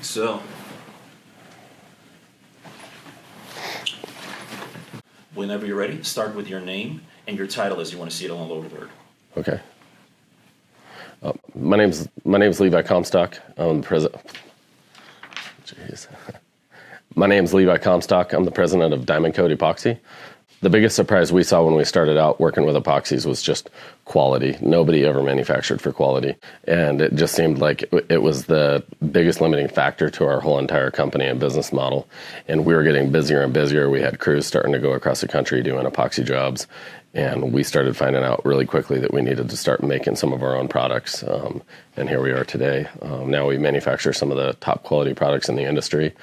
think so. Whenever you're ready, start with your name and your title as you want to see it on the lower third. Okay. My name's Levi Comstock. I'm the president. Jeez. My name's Levi Comstock. I'm the president of Diamond Coat Epoxy. The biggest surprise we saw when we started out working with epoxies was just quality. Nobody ever manufactured for quality. And it just seemed like it was the biggest limiting factor to our whole entire company and business model. And we were getting busier and busier. We had crews starting to go across the country doing epoxy jobs. And we started finding out really quickly that we needed to start making some of our own products. And here we are today. Now we manufacture some of the top quality products in the industry.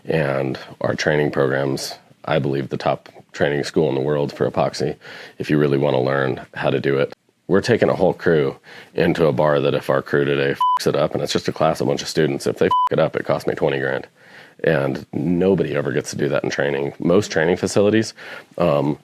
And our training programs, I believe, the top training school in the world for epoxy, if you really want to learn how to do it. We're taking a whole crew into a bar that if our crew today f***s it up, and it's just a class, a bunch of students, if they f*** it up, it cost me 20 grand. And nobody ever gets to do that in training. Most training facilities, they're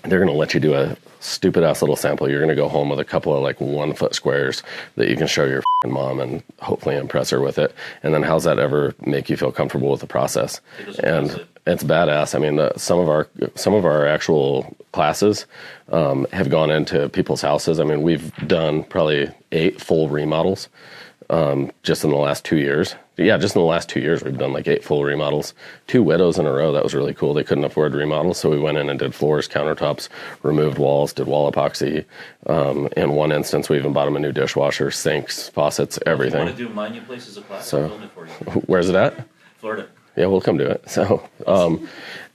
going to let you do a stupid ass little sample. You're going to go home with a couple of like 1 foot squares that you can show your f***ing mom and hopefully impress her with it. And then how's that ever make you feel comfortable with the process? And it's badass. I mean, some of our actual classes have gone into people's houses. I mean, we've done probably 8 full remodels just in the last 2 years. Yeah, just in the last 2 years, we've done like 8 full remodels. 2 widows in a row. That was really cool. They couldn't afford remodels, so we went in and did floors, countertops, removed walls, did wall epoxy. In one instance, we even bought them a new dishwasher, sinks, faucets, everything. If you want to do mine, you place as a class, So, I'll film it for you. Where's it at? Florida. Yeah, we'll come do it. So,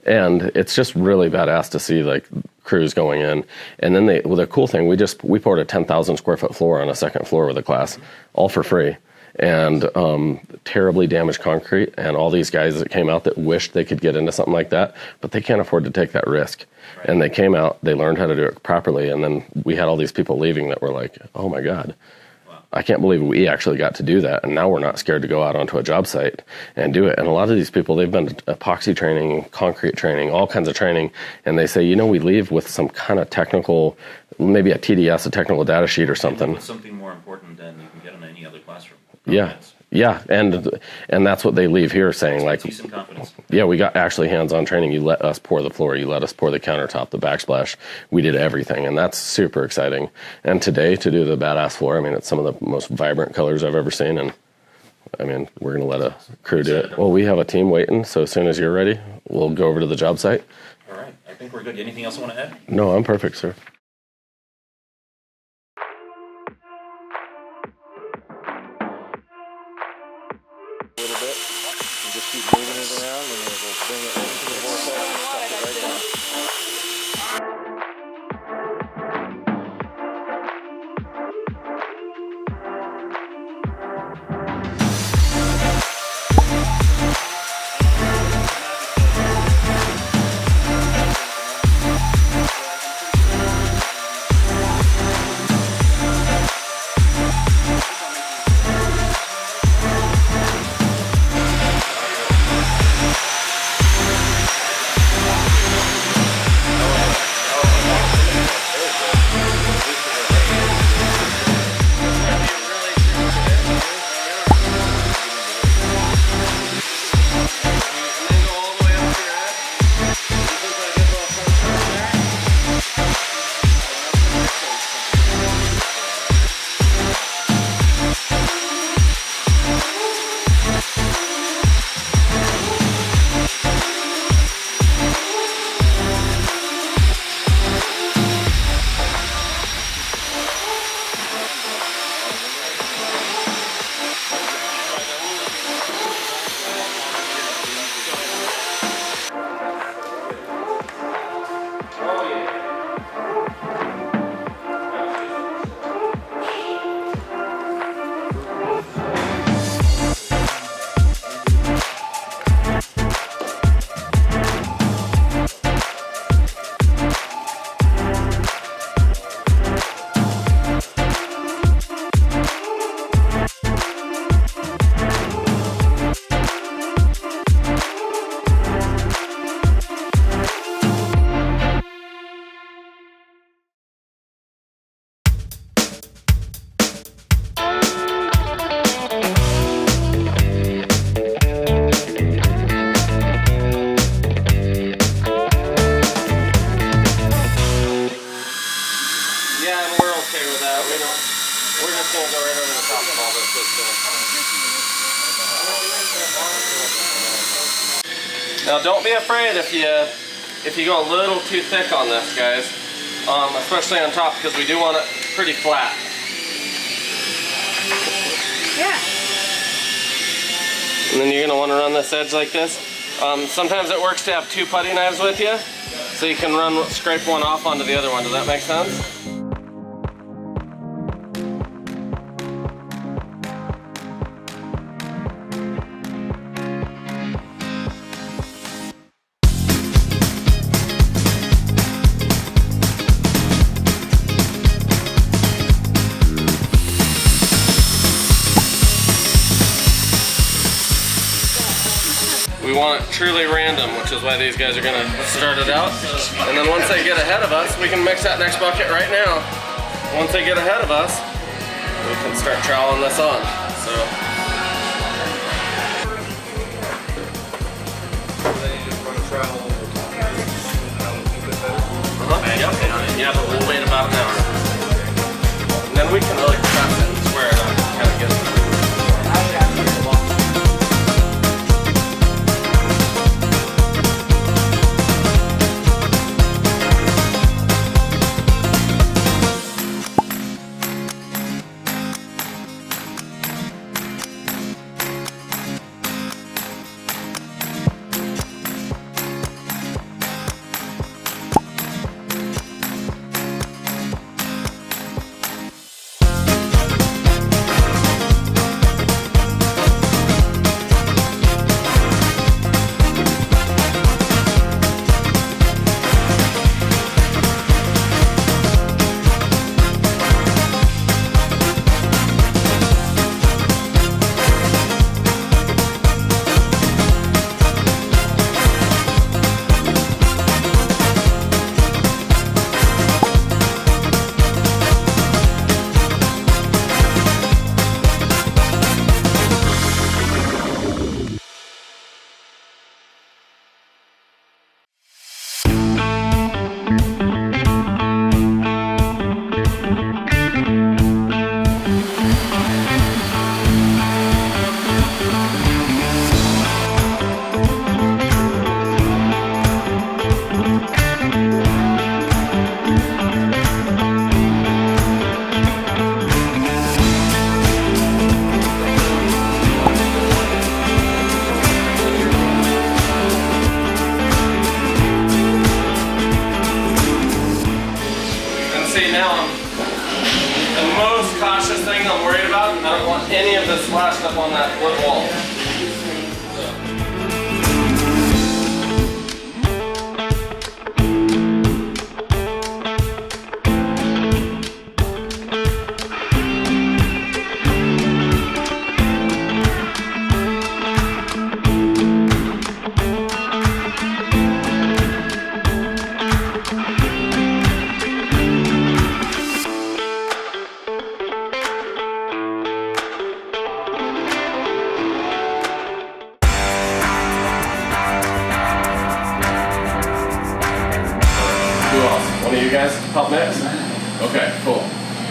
and it's just really badass to see like crews going in. And then the cool thing, we poured a 10,000 square foot floor on a second floor with a class, all for free. And terribly damaged concrete, and all these guys that came out that wished they could get into something like that, but they can't afford to take that risk. Right. And they came out, they learned how to do it properly, and then we had all these people leaving that were like, oh my God, wow. I can't believe we actually got to do that, and now we're not scared to go out onto a job site and do it. And a lot of these people, they've been epoxy training, concrete training, all kinds of training, and they say, you know, we leave with some kind of technical, maybe a TDS, a technical data sheet or something. With something more important than you can get in any other classroom. Yeah, and that's what they leave here saying, like, some confidence. Yeah, we got actually hands-on training. You let us pour the floor, you let us pour the countertop, the backsplash. We did everything, and that's super exciting. And today, to do the badass floor, I mean, it's some of the most vibrant colors I've ever seen, and I mean, we're going to let a crew do it. Well, we have a team waiting, so as soon as you're ready, we'll go over to the job site. All right, I think we're good. Anything else you want to add? No, I'm perfect, sir. A little bit, and just keep moving it around, and it'll bring it into the vortex and stop it right down. Now don't be afraid if you go a little too thick on this, guys, especially on top, because we do want it pretty flat. Yeah. And then you're gonna want to run this edge like this. Sometimes it works to have two putty knives with you, so you can scrape one off onto the other one. Does that make sense? We want it truly random, which is why these guys are gonna start it out. And then once they get ahead of us, we can mix that next bucket right now. Once they get ahead of us, we can start troweling this on. So. Yeah, but we'll wait about an hour. And then we can really press it and square it up, kind of get it. I don't want any of this splashed up on that wood wall. One of you guys help mix? Okay, cool.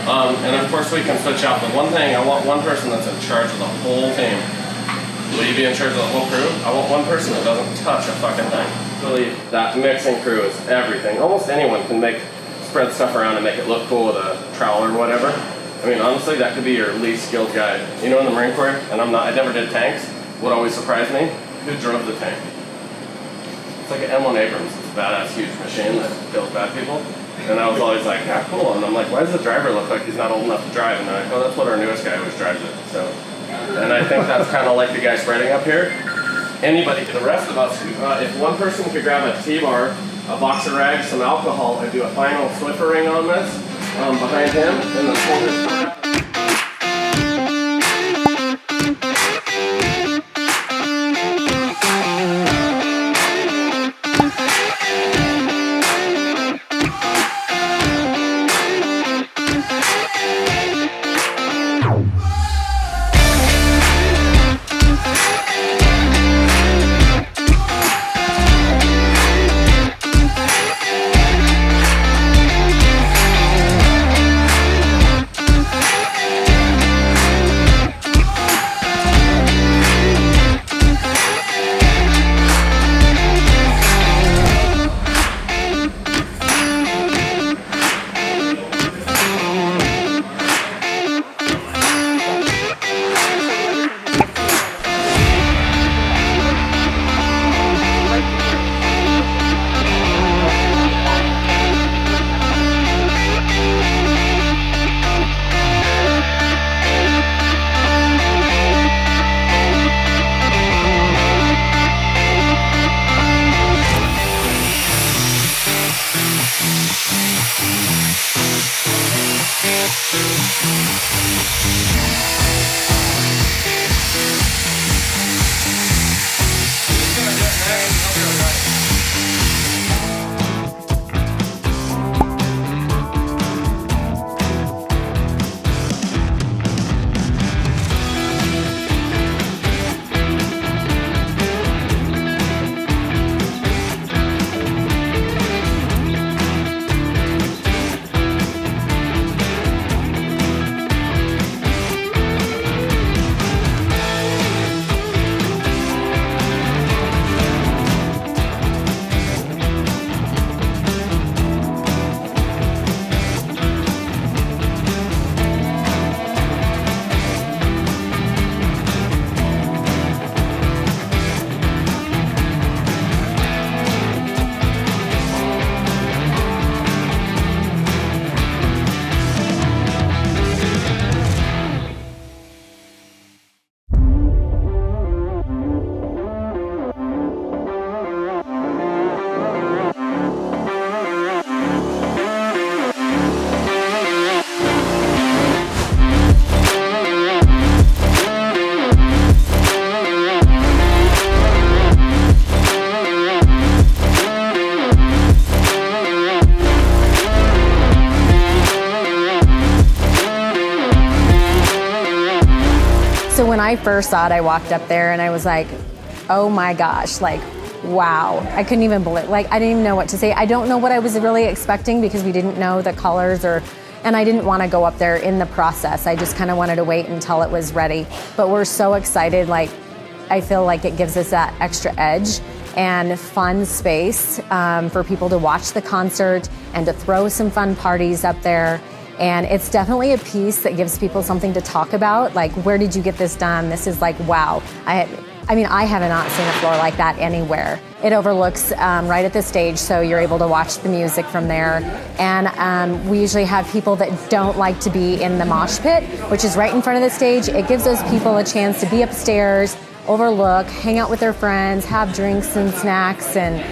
And of course we can switch out, but one thing, I want one person that's in charge of the whole team. Will you be in charge of the whole crew? I want one person that doesn't touch a fucking thing. Really, that mixing crew is everything. Almost anyone can spread stuff around and make it look cool with a trowel or whatever. I mean, honestly, that could be your least skilled guy. You know, in the Marine Corps, and I never did tanks, what always surprised me, who drove the tank? It's like an M1 Abrams, it's a badass huge machine that kills bad people. And I was always like, yeah, cool. And I'm like, why does the driver look like he's not old enough to drive? And they're like, oh, that's what our newest guy always drives it. So, and I think that's kind of like the guy spreading up here. Anybody, the rest of us, if one person could grab a T-bar, a box of rags, some alcohol, and do a final Swiffer ring on this behind him, and then pull his So when I first saw it, I walked up there and I was like, oh my gosh, like, wow. I couldn't even believe, like, I didn't even know what to say. I don't know what I was really expecting because we didn't know the colors and I didn't want to go up there in the process. I just kind of wanted to wait until it was ready. But we're so excited, like, I feel like it gives us that extra edge and fun space for people to watch the concert and to throw some fun parties up there. And it's definitely a piece that gives people something to talk about. Like, where did you get this done? This is like, wow. I mean, I have not seen a floor like that anywhere. It overlooks right at the stage, so you're able to watch the music from there. And we usually have people that don't like to be in the mosh pit, which is right in front of the stage. It gives those people a chance to be upstairs, overlook, hang out with their friends, have drinks and snacks. And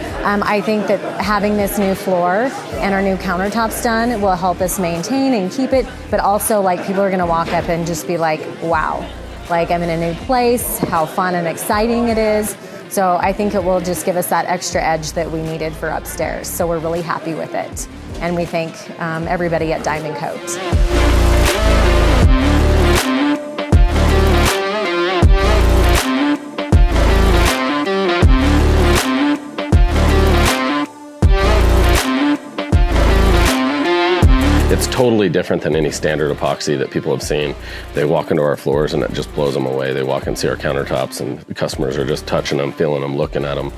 I think that having this new floor and our new countertops done will help us maintain and keep it, but also, like, people are gonna walk up and just be like, wow, like, I'm in a new place, how fun and exciting it is. So I think it will just give us that extra edge that we needed for upstairs. So we're really happy with it. And we thank everybody at Diamond Coat. It's totally different than any standard epoxy that people have seen. They walk into our floors and it just blows them away. They walk and see our countertops and the customers are just touching them, feeling them, looking at them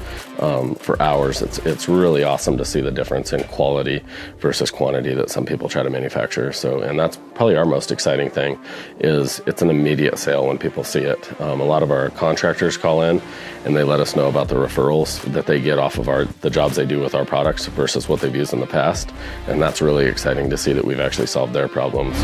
for hours. It's really awesome to see the difference in quality versus quantity that some people try to manufacture. So, and that's probably our most exciting thing, is it's an immediate sale when people see it. A lot of our contractors call in and they let us know about the referrals that they get off of the jobs they do with our products versus what they've used in the past. And that's really exciting to see that we've actually solved their problems.